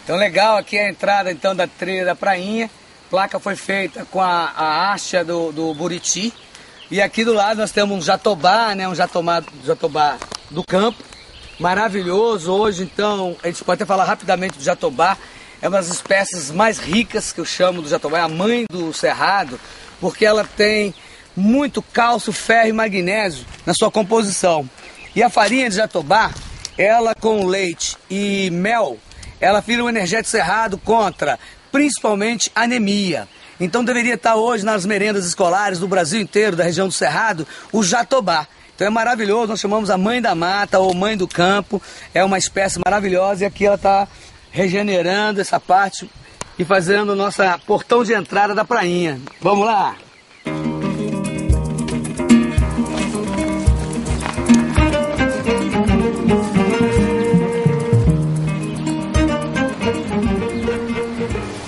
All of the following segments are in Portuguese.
Então legal, aqui é a entrada então da trilha da prainha. A placa foi feita com a haste do Buriti. E aqui do lado nós temos um jatobá, né? Um jatobá do campo. Maravilhoso. Hoje então, a gente pode até falar rapidamente do jatobá. É uma das espécies mais ricas que eu chamo do jatobá, é a mãe do cerrado, porque ela tem muito cálcio, ferro e magnésio na sua composição. E a farinha de jatobá, ela com leite e mel, ela vira um energético cerrado contra, principalmente, anemia. Então deveria estar hoje nas merendas escolares do Brasil inteiro, da região do Cerrado, o jatobá. Então é maravilhoso, nós chamamos a mãe da mata ou mãe do campo, é uma espécie maravilhosa e aqui ela está regenerando essa parte e fazendo o nosso portão de entrada da prainha. Vamos lá!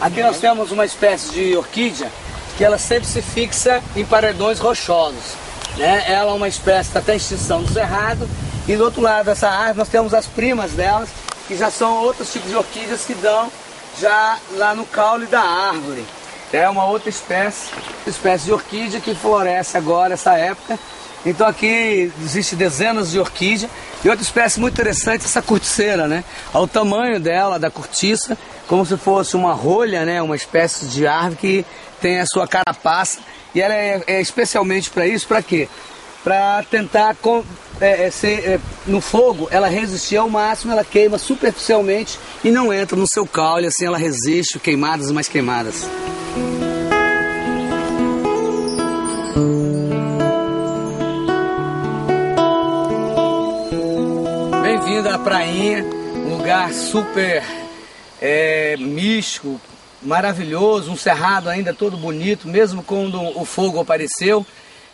Aqui nós temos uma espécie de orquídea que ela sempre se fixa em paredões rochosos, né? Ela é uma espécie que está até em extinção do cerrado. E do outro lado dessa árvore nós temos as primas delas, que já são outros tipos de orquídeas que dão já lá no caule da árvore. É uma outra espécie de orquídea que floresce agora, essa época. Então aqui existe dezenas de orquídeas. E outra espécie muito interessante é essa corticeira, né? Olha o tamanho dela, da cortiça, como se fosse uma rolha, né? Uma espécie de árvore que tem a sua carapaça. E ela é especialmente para isso, para quê? Para tentar, no fogo, ela resistir ao máximo, ela queima superficialmente e não entra no seu caule, assim ela resiste, queimadas e mais queimadas. Bem-vindo à prainha, um lugar super místico, maravilhoso, um cerrado ainda todo bonito, mesmo quando o fogo apareceu.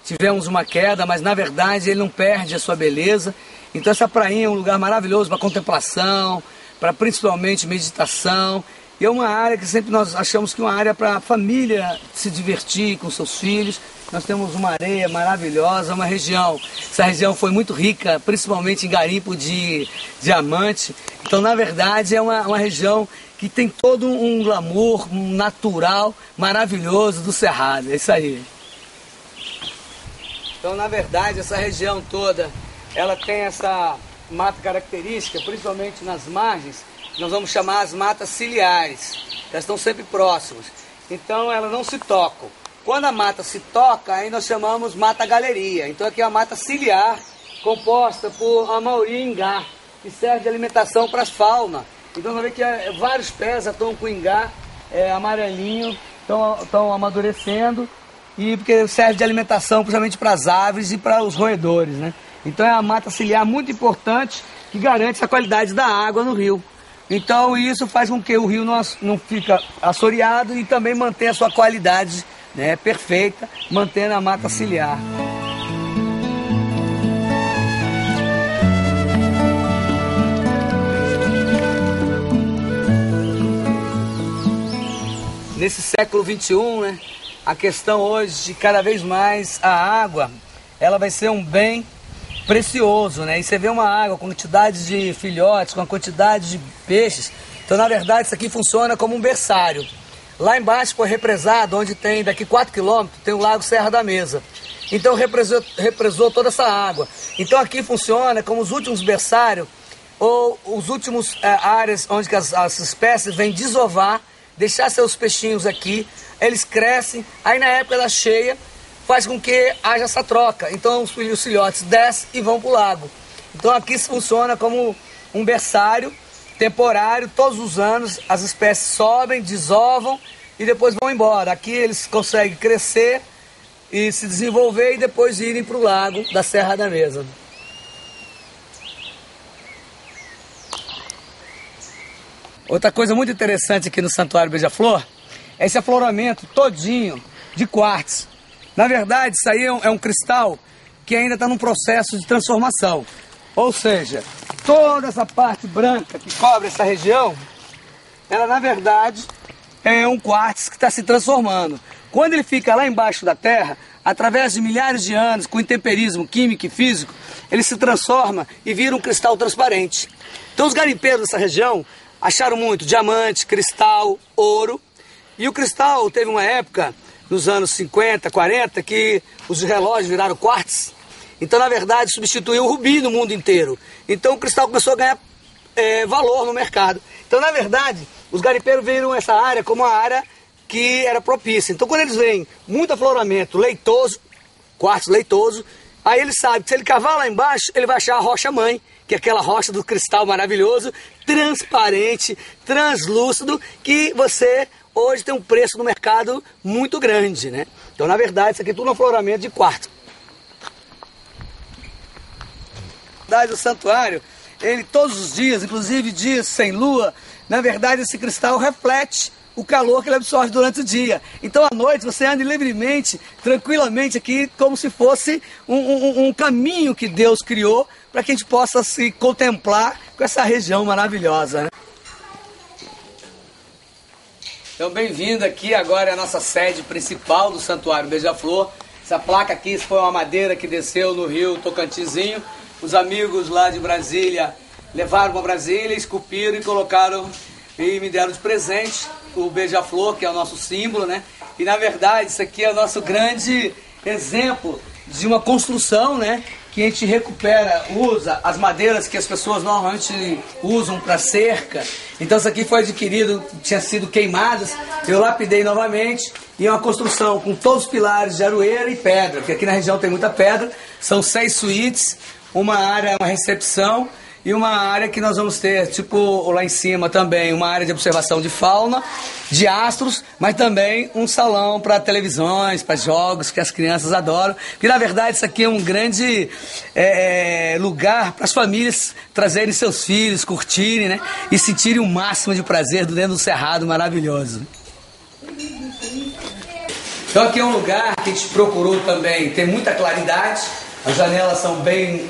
Tivemos uma queda, mas na verdade ele não perde a sua beleza. Então essa prainha é um lugar maravilhoso para contemplação, para principalmente meditação. E é uma área que sempre nós achamos que é uma área para a família se divertir com seus filhos. Nós temos uma areia maravilhosa, uma região. Essa região foi muito rica, principalmente em garimpo de diamante. Então na verdade é uma região que tem todo um glamour natural maravilhoso do cerrado. É isso aí. Então, na verdade, essa região toda, ela tem essa mata característica, principalmente nas margens, nós vamos chamar as matas ciliares. Elas estão sempre próximas. Então, elas não se tocam. Quando a mata se toca, aí nós chamamos mata galeria. Então, aqui é a mata ciliar, composta por a maioria ingá, que serve de alimentação para as faunas. Então, nós vamos ver que vários pés já estão com ingá amarelinho, estão amadurecendo. E porque serve de alimentação principalmente para as aves e para os roedores, né? Então é uma mata ciliar muito importante que garante a qualidade da água no rio. Então isso faz com que o rio não fica assoreado e também mantém a sua qualidade, né, perfeita, mantendo a mata ciliar. Nesse século XXI, né? A questão hoje de cada vez mais a água, ela vai ser um bem precioso, né? E você vê uma água com quantidade de filhotes, com a quantidade de peixes. Então, na verdade, isso aqui funciona como um berçário. Lá embaixo foi represado, onde tem daqui 4 quilômetros, tem o Lago Serra da Mesa. Então represou toda essa água. Então aqui funciona como os últimos berçários, ou os últimos áreas onde que as espécies vêm desovar, deixar seus peixinhos aqui. Eles crescem, aí na época da cheia faz com que haja essa troca. Então os filhotes descem e vão para o lago. Então aqui funciona como um berçário temporário. Todos os anos as espécies sobem, desovam e depois vão embora. Aqui eles conseguem crescer e se desenvolver e depois irem para o lago da Serra da Mesa. Outra coisa muito interessante aqui no Santuário Beija-Flor é esse afloramento todinho de quartzo. Na verdade, isso aí é um cristal que ainda está num processo de transformação. Ou seja, toda essa parte branca que cobre essa região, ela na verdade é um quartzo que está se transformando. Quando ele fica lá embaixo da terra, através de milhares de anos, com intemperismo químico e físico, ele se transforma e vira um cristal transparente. Então os garimpeiros dessa região acharam muito diamante, cristal, ouro. E o cristal teve uma época, nos anos 50, 40, que os relógios viraram quartzo. Então, na verdade, substituiu o rubi no mundo inteiro. Então, o cristal começou a ganhar valor no mercado. Então, na verdade, os garimpeiros viram essa área como uma área que era propícia. Então, quando eles veem muito afloramento leitoso, quartzo leitoso, aí ele sabe que se ele cavar lá embaixo, ele vai achar a rocha mãe, que é aquela rocha do cristal maravilhoso, transparente, translúcido, que você hoje tem um preço no mercado muito grande, né? Então, na verdade, isso aqui é tudo um afloramento de quartzo. O santuário, ele todos os dias, inclusive dias sem lua, na verdade esse cristal reflete o calor que ele absorve durante o dia. Então à noite você anda livremente, tranquilamente aqui, como se fosse um caminho que Deus criou para que a gente possa se contemplar com essa região maravilhosa, né? Então bem-vindo aqui agora à nossa sede principal do Santuário Beija-Flor. Essa placa aqui foi uma madeira que desceu no rio Tocantinzinho. Os amigos lá de Brasília levaram para Brasília, esculpiram e colocaram e me deram de presente o beija-flor, que é o nosso símbolo, né? E na verdade isso aqui é o nosso grande exemplo de uma construção, né? Que a gente recupera, usa as madeiras que as pessoas normalmente usam para cerca. Então isso aqui foi adquirido, tinha sido queimadas, eu lapidei novamente e é uma construção com todos os pilares de aroeira e pedra, porque aqui na região tem muita pedra. São 6 suítes, uma área, uma recepção e uma área que nós vamos ter, tipo lá em cima também, uma área de observação de fauna, de astros, mas também um salão para televisões, para jogos que as crianças adoram. Porque na verdade isso aqui é um grande lugar para as famílias trazerem seus filhos, curtirem, né? E sentirem o máximo de prazer dentro do cerrado maravilhoso. Então aqui é um lugar que a gente procurou também ter muita claridade, as janelas são bem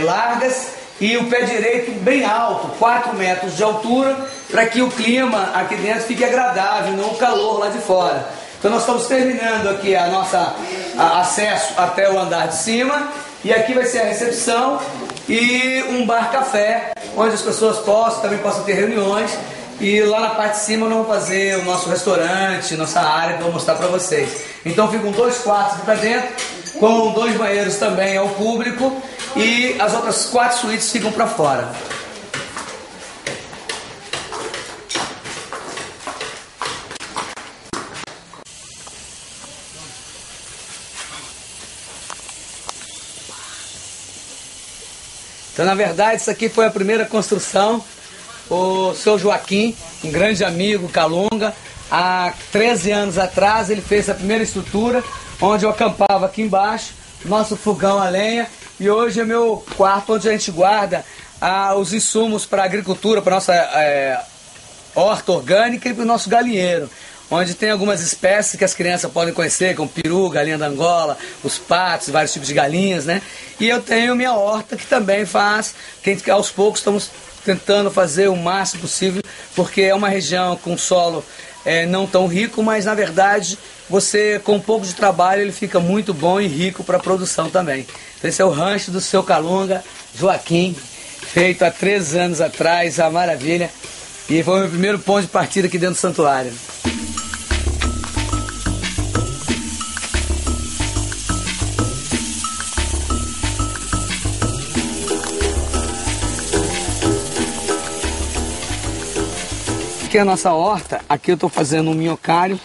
largas, e o pé direito bem alto, 4 metros de altura, para que o clima aqui dentro fique agradável, não o calor lá de fora. Então nós estamos terminando aqui a nossa acesso até o andar de cima, e aqui vai ser a recepção e um bar-café, onde as pessoas também possam ter reuniões. E lá na parte de cima nós vamos fazer o nosso restaurante, nossa área, que eu vou mostrar para vocês. Então ficam 2 quartos aqui para dentro, com 2 banheiros também ao público, e as outras 4 suítes ficam para fora. Então, na verdade, isso aqui foi a primeira construção. O seu Joaquim, um grande amigo, Calunga, há 13 anos atrás ele fez a primeira estrutura, onde eu acampava aqui embaixo, nosso fogão a lenha, e hoje é meu quarto onde a gente guarda os insumos para a agricultura, para a nossa horta orgânica e para o nosso galinheiro, onde tem algumas espécies que as crianças podem conhecer, como peru, galinha da Angola, os patos, vários tipos de galinhas, né? E eu tenho minha horta que também faz, que aos poucos estamos tentando fazer o máximo possível, porque é uma região com solo não tão rico, mas na verdade você com um pouco de trabalho ele fica muito bom e rico para a produção também. Então, esse é o rancho do seu Calunga, Joaquim, feito há 3 anos atrás, a maravilha, e foi o meu primeiro ponto de partida aqui dentro do santuário. Aqui é a nossa horta, aqui eu estou fazendo um minhocário,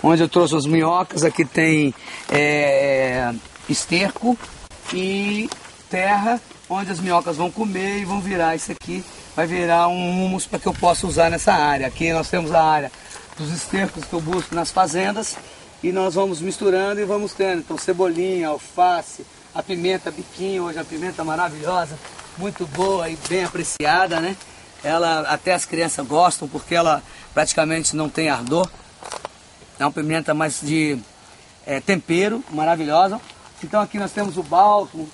onde eu trouxe as minhocas, aqui tem esterco e terra, onde as minhocas vão comer e vão virar isso aqui, vai virar um humus para que eu possa usar nessa área. Aqui nós temos a área dos estercos que eu busco nas fazendas e nós vamos misturando e vamos tendo, então cebolinha, alface, a pimenta biquinho, hoje a pimenta maravilhosa, muito boa e bem apreciada, né? Ela, até as crianças gostam porque ela praticamente não tem ardor. É uma pimenta mais de tempero, maravilhosa. Então aqui nós temos o bálsamo,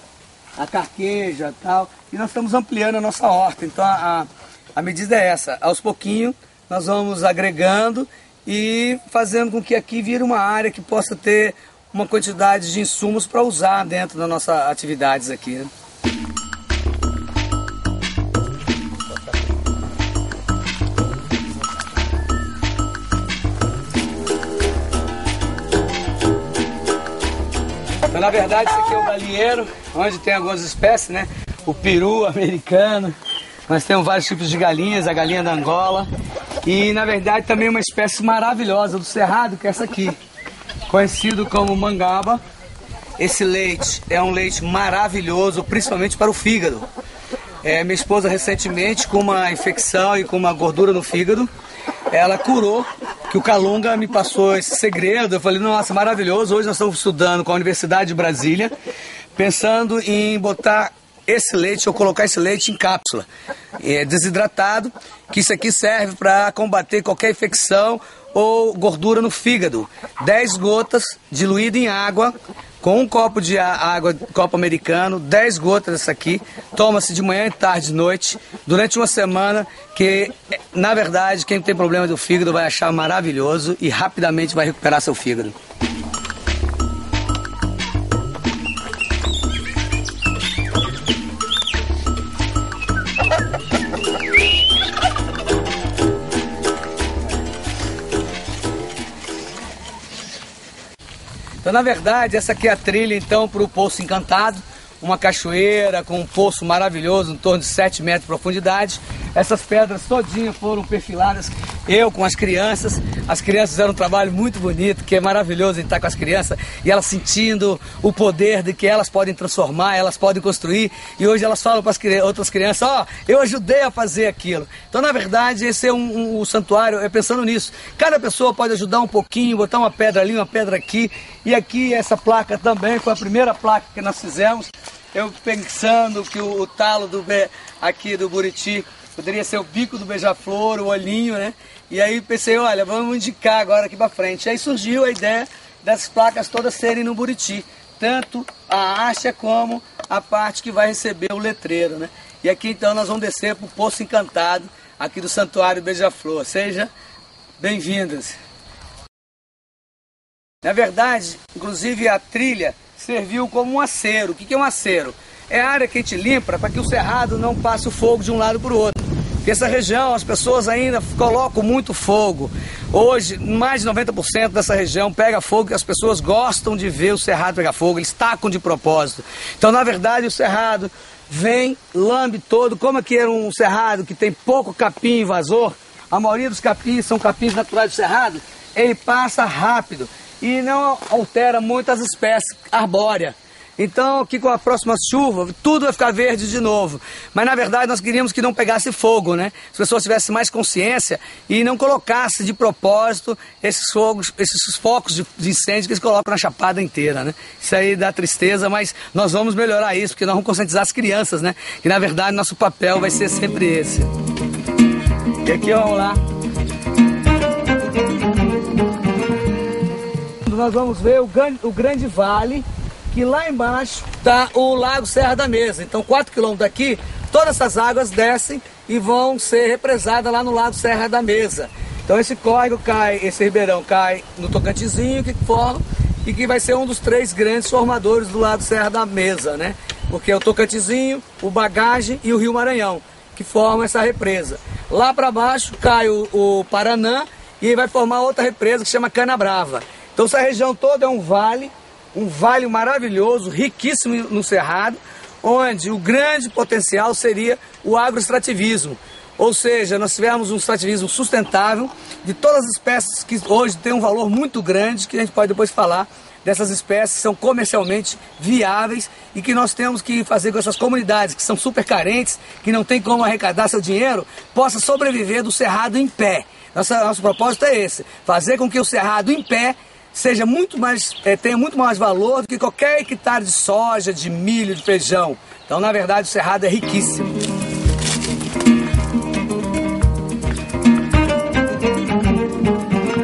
a carqueja e tal. E nós estamos ampliando a nossa horta. Então a medida é essa. Aos pouquinhos nós vamos agregando e fazendo com que aqui vire uma área que possa ter uma quantidade de insumos para usar dentro das nossas atividades aqui, né? Na verdade, isso aqui é o galinheiro, onde tem algumas espécies, né? O peru americano, nós temos vários tipos de galinhas, a galinha da Angola. E, na verdade, também uma espécie maravilhosa do cerrado, que é essa aqui, conhecido como mangaba. Esse leite é um leite maravilhoso, principalmente para o fígado. Minha esposa recentemente, com uma infecção e com uma gordura no fígado, ela curou, que o Calunga me passou esse segredo. Eu falei, nossa, maravilhoso. Hoje nós estamos estudando com a Universidade de Brasília, pensando em botar esse leite, ou colocar esse leite em cápsula, desidratado, que isso aqui serve para combater qualquer infecção ou gordura no fígado. 10 gotas diluído em água, com um copo de água, copo americano, 10 gotas dessa aqui, toma-se de manhã, tarde e noite, durante uma semana, que, na verdade, quem tem problema do fígado vai achar maravilhoso e rapidamente vai recuperar seu fígado. Então, na verdade, essa aqui é a trilha, então, para o Poço Encantado, uma cachoeira com um poço maravilhoso, em torno de 7 metros de profundidade. Essas pedras todinhas foram perfiladas, eu com as crianças fizeram um trabalho muito bonito, que é maravilhoso estar com as crianças, e elas sentindo o poder de que elas podem transformar, elas podem construir, e hoje elas falam para as outras crianças, eu ajudei a fazer aquilo. Então, na verdade, esse é o santuário, é pensando nisso. Cada pessoa pode ajudar um pouquinho, botar uma pedra ali, uma pedra aqui, e aqui essa placa também foi a primeira placa que nós fizemos, eu pensando que o talo aqui do Buriti poderia ser o bico do beija-flor, o olhinho, né? E aí pensei, olha, vamos indicar agora aqui para frente. Aí surgiu a ideia dessas placas todas serem no Buriti, tanto a haste como a parte que vai receber o letreiro, né? E aqui então nós vamos descer para o Poço Encantado, aqui do Santuário Beija-Flor. Seja bem-vindas. Na verdade, inclusive a trilha serviu como um acero. O que é um acero? É a área que a gente limpa para que o cerrado não passe o fogo de um lado para o outro. Porque essa região, as pessoas ainda colocam muito fogo. Hoje, mais de 90% dessa região pega fogo, e as pessoas gostam de ver o cerrado pegar fogo, eles tacam de propósito. Então, na verdade, o cerrado vem, lambe todo. Como aqui era um cerrado que tem pouco capim invasor, a maioria dos capins são capins naturais do cerrado, ele passa rápido e não altera muitas espécies arbóreas. Então, aqui com a próxima chuva, tudo vai ficar verde de novo. Mas, na verdade, nós queríamos que não pegasse fogo, né? As pessoas tivessem mais consciência e não colocassem de propósito esses focos de incêndio que eles colocam na chapada inteira, né? Isso aí dá tristeza, mas nós vamos melhorar isso, porque nós vamos conscientizar as crianças, né? Que, na verdade, nosso papel vai ser sempre esse. E aqui, vamos lá. Nós vamos ver o grande vale, que lá embaixo está o Lago Serra da Mesa. Então, 4 quilômetros daqui, todas essas águas descem e vão ser represadas lá no Lago Serra da Mesa. Então, esse córrego esse ribeirão cai no Tocantinzinho, que forma, e que vai ser um dos 3 grandes formadores do Lago Serra da Mesa, né? Porque é o Tocantinzinho, o Bagagem e o Rio Maranhão, que formam essa represa. Lá para baixo cai o Paranã e vai formar outra represa que se chama Canabrava. Então, essa região toda é um vale maravilhoso, riquíssimo no cerrado, onde o grande potencial seria o agroextrativismo. Ou seja, nós tivemos um extrativismo sustentável de todas as espécies que hoje tem um valor muito grande, que a gente pode depois falar dessas espécies que são comercialmente viáveis e que nós temos que fazer com essas comunidades que são super carentes, que não tem como arrecadar seu dinheiro, possa sobreviver do cerrado em pé. Nosso propósito é esse, fazer com que o cerrado em pé seja tenha muito mais valor do que qualquer hectare de soja, de milho, de feijão. Então, na verdade, o cerrado é riquíssimo.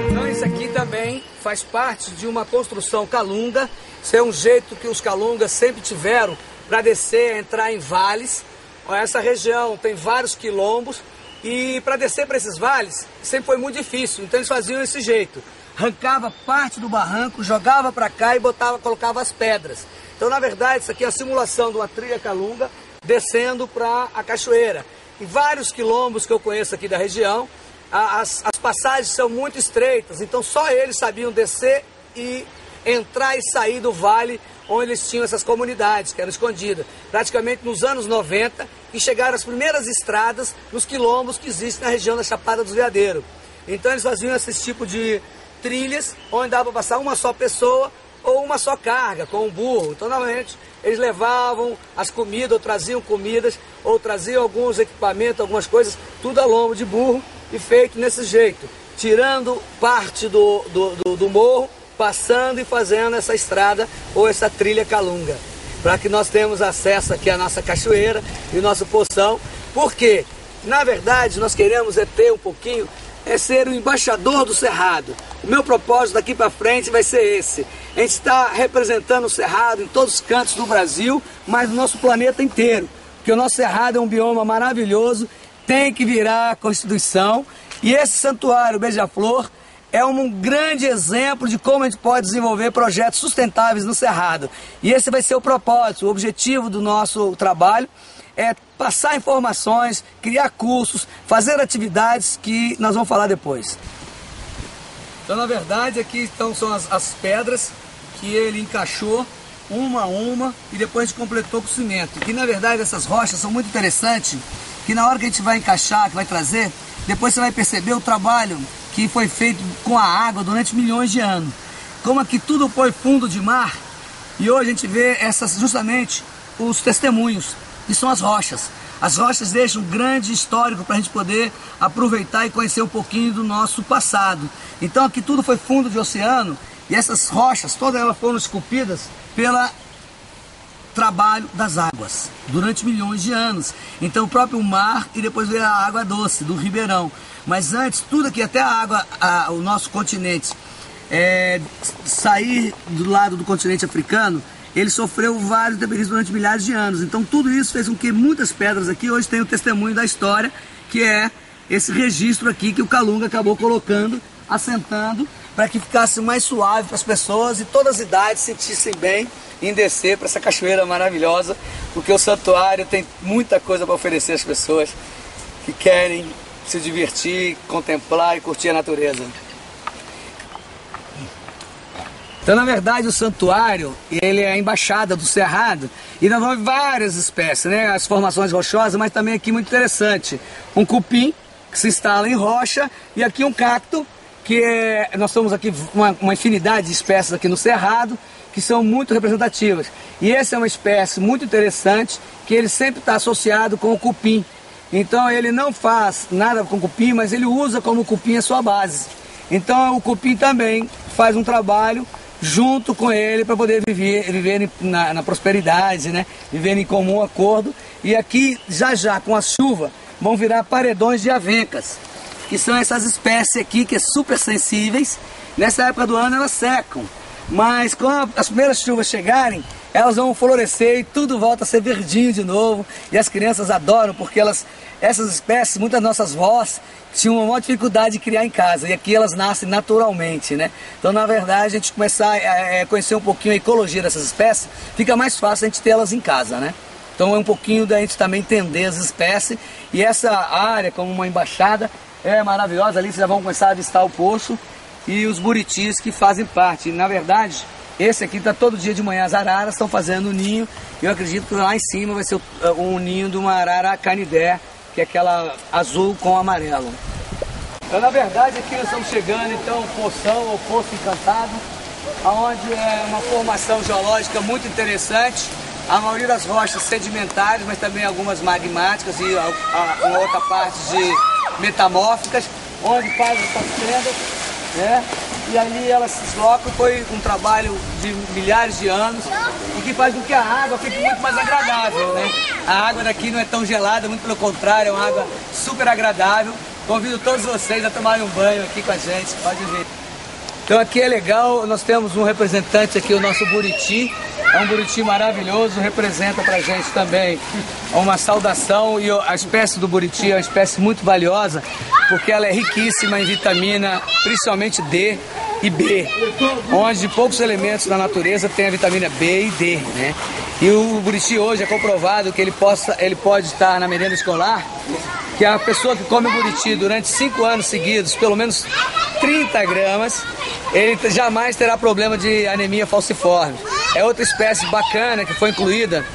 Então, isso aqui também faz parte de uma construção calunga. Isso é um jeito que os calungas sempre tiveram para descer, entrar em vales. Essa região tem vários quilombos e para descer para esses vales sempre foi muito difícil. Então, eles faziam desse jeito. Arrancava parte do barranco, jogava para cá e colocava as pedras. Então, na verdade, isso aqui é a simulação de uma trilha calunga descendo para a cachoeira. Em vários quilombos que eu conheço aqui da região, as passagens são muito estreitas, então só eles sabiam descer e entrar e sair do vale onde eles tinham essas comunidades que eram escondidas. Praticamente nos anos 90, que chegaram as primeiras estradas nos quilombos que existem na região da Chapada dos Veadeiros. Então eles faziam esse tipo de trilhas, onde dava para passar uma só pessoa ou uma só carga, com um burro. Então, normalmente, eles levavam as comidas, ou traziam comidas, ou traziam alguns equipamentos, algumas coisas, tudo a lombo de burro e feito nesse jeito, tirando parte do morro, passando e fazendo essa estrada ou essa trilha calunga, para que nós tenhamos acesso aqui à nossa cachoeira e o nosso poção, porque, na verdade, nós queremos ter um pouquinho, ser o embaixador do Cerrado. O meu propósito daqui para frente vai ser esse. A gente está representando o Cerrado em todos os cantos do Brasil, mas no nosso planeta inteiro. Porque o nosso Cerrado é um bioma maravilhoso, tem que virar a Constituição. E esse santuário Beija-Flor é um grande exemplo de como a gente pode desenvolver projetos sustentáveis no Cerrado. E esse vai ser o propósito, o objetivo do nosso trabalho é passar informações, criar cursos, fazer atividades que nós vamos falar depois. Então, na verdade, aqui são as pedras que ele encaixou uma a uma e depois a gente completou com cimento. E na verdade essas rochas são muito interessantes, que na hora que a gente vai encaixar, que vai trazer, depois você vai perceber o trabalho que foi feito com a água durante milhões de anos. Como aqui tudo foi fundo de mar, e hoje a gente vê justamente os testemunhos, que são as rochas. As rochas deixam um grande histórico para a gente poder aproveitar e conhecer um pouquinho do nosso passado. Então aqui tudo foi fundo de oceano, e essas rochas, todas elas foram esculpidas pelo trabalho das águas, durante milhões de anos. Então o próprio mar e depois veio a água doce do ribeirão. Mas antes, tudo aqui, até a água, o nosso continente, sair do lado do continente africano, ele sofreu vários intempéries durante milhares de anos. Então tudo isso fez com que muitas pedras aqui hoje tenham o testemunho da história, que é esse registro aqui que o Calunga acabou colocando, assentando, para que ficasse mais suave para as pessoas e todas as idades se sentissem bem em descer para essa cachoeira maravilhosa, porque o santuário tem muita coisa para oferecer às pessoas que querem se divertir, contemplar e curtir a natureza. Então, na verdade, o santuário, ele é a embaixada do Cerrado, e nós vamos ver várias espécies, né? As formações rochosas, mas também aqui muito interessante. Um cupim, que se instala em rocha, e aqui um cacto, que nós temos aqui uma infinidade de espécies aqui no Cerrado, que são muito representativas. E essa é uma espécie muito interessante, que ele sempre está associado com o cupim. Então ele não faz nada com o cupim, mas ele usa como cupim a sua base. Então o cupim também faz um trabalho junto com ele para poder viver na prosperidade, né? Viver em comum acordo. E aqui, já com a chuva, vão virar paredões de avencas, que são essas espécies aqui que são super sensíveis. Nessa época do ano elas secam, mas quando as primeiras chuvas chegarem, elas vão florescer e tudo volta a ser verdinho de novo. E as crianças adoram, porque essas espécies, muitas nossas vós tinham uma maior dificuldade de criar em casa, e aqui elas nascem naturalmente, né? Então, na verdade, a gente começar a conhecer um pouquinho a ecologia dessas espécies, fica mais fácil a gente ter elas em casa, né? Então é um pouquinho da gente também entender as espécies, e essa área, como uma embaixada, é maravilhosa. Ali vocês já vão começar a avistar o poço e os buritis que fazem parte. E, na verdade, esse aqui está todo dia de manhã, as araras estão fazendo o ninho, e eu acredito que lá em cima vai ser um ninho de uma arara canidé, que é aquela azul com amarelo. Então, na verdade, aqui nós estamos chegando, então, Poção ou Poço Encantado, onde é uma formação geológica muito interessante. A maioria das rochas sedimentares, mas também algumas magmáticas e uma outra parte de metamórficas, onde faz essas fendas, né? E ali elas se deslocam. Foi um trabalho de milhares de anos e que faz com que a água fique muito mais agradável, né? A água daqui não é tão gelada, muito pelo contrário, é uma água super agradável. Convido todos vocês a tomarem um banho aqui com a gente, pode vir. Então aqui é legal, nós temos um representante aqui, o nosso buriti. É um buriti maravilhoso, representa pra gente também uma saudação. E a espécie do buriti é uma espécie muito valiosa, porque ela é riquíssima em vitamina, principalmente D e B, onde poucos elementos na natureza tem a vitamina B e D, né? E o buriti hoje é comprovado que ele pode estar na merenda escolar, que a pessoa que come buriti durante 5 anos seguidos, pelo menos 30 gramas, ele jamais terá problema de anemia falciforme. é outra espécie bacana que foi incluída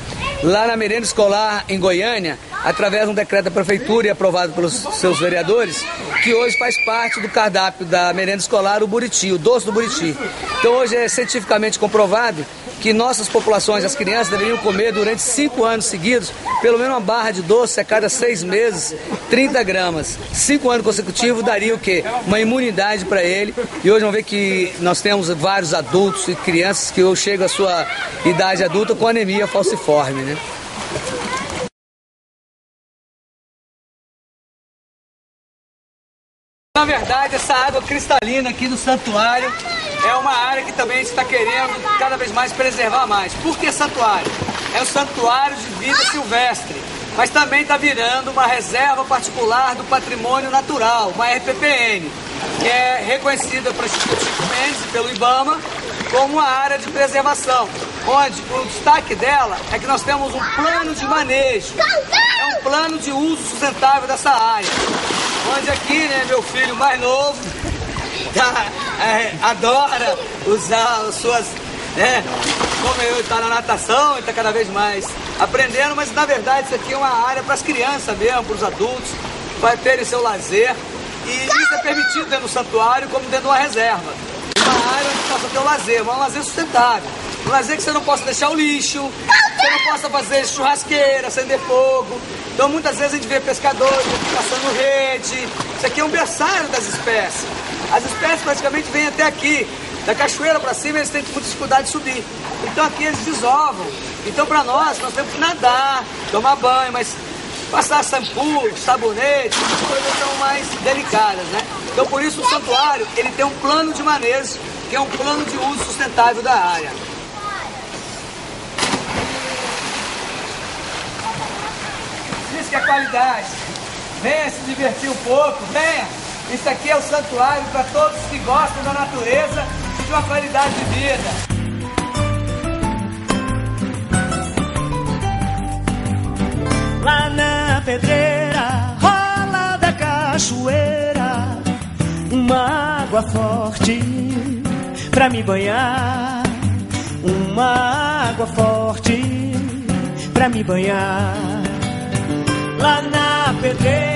lá na merenda escolar em Goiânia, através de um decreto da prefeitura e aprovado pelos seus vereadores, que hoje faz parte do cardápio da merenda escolar, o buriti, o doce do buriti. Então hoje é cientificamente comprovado que nossas populações, as crianças, deveriam comer durante 5 anos seguidos, pelo menos uma barra de doce a cada 6 meses, 30 gramas. 5 anos consecutivos daria o quê? Uma imunidade para ele. E hoje vamos ver que nós temos vários adultos e crianças que hoje chegam à sua idade adulta com anemia falciforme, né? Na verdade, essa água cristalina aqui do santuário é uma área que também está querendo cada vez mais preservar mais. Por que santuário? É um santuário de vida silvestre, mas também está virando uma reserva particular do patrimônio natural, uma RPPN, que é reconhecida pelo Instituto Chico Mendes e pelo IBAMA como uma área de preservação, onde o destaque dela é que nós temos um plano de manejo, é um plano de uso sustentável dessa área. Onde aqui, né, meu filho mais novo adora usar as suas, né, como ele está na natação, ele está cada vez mais aprendendo, mas na verdade isso aqui é uma área para as crianças mesmo, para os adultos, para terem seu lazer, e isso é permitido dentro do santuário como dentro de uma reserva. Uma área onde possa ter o lazer, mas um lazer sustentável. Um lazer que você não possa deixar o lixo, você não possa fazer churrasqueira, acender fogo. Então muitas vezes a gente vê pescadores passando rede. Isso aqui é um berçário das espécies. As espécies praticamente vêm até aqui. Da cachoeira para cima eles têm muita dificuldade de subir. Então aqui eles desovam. Então para nós temos que nadar, tomar banho, mas passar shampoo, sabonete, as coisas são mais delicadas, né? Então por isso o santuário ele tem um plano de manejo, que é um plano de uso sustentável da área. Isso que é qualidade. Venha se divertir um pouco, venha. Isso aqui é o santuário para todos que gostam da natureza e de uma qualidade de vida. Lá na pedreira, rola da cachoeira, uma água forte pra me banhar, uma água forte pra me banhar. Lá na pedreira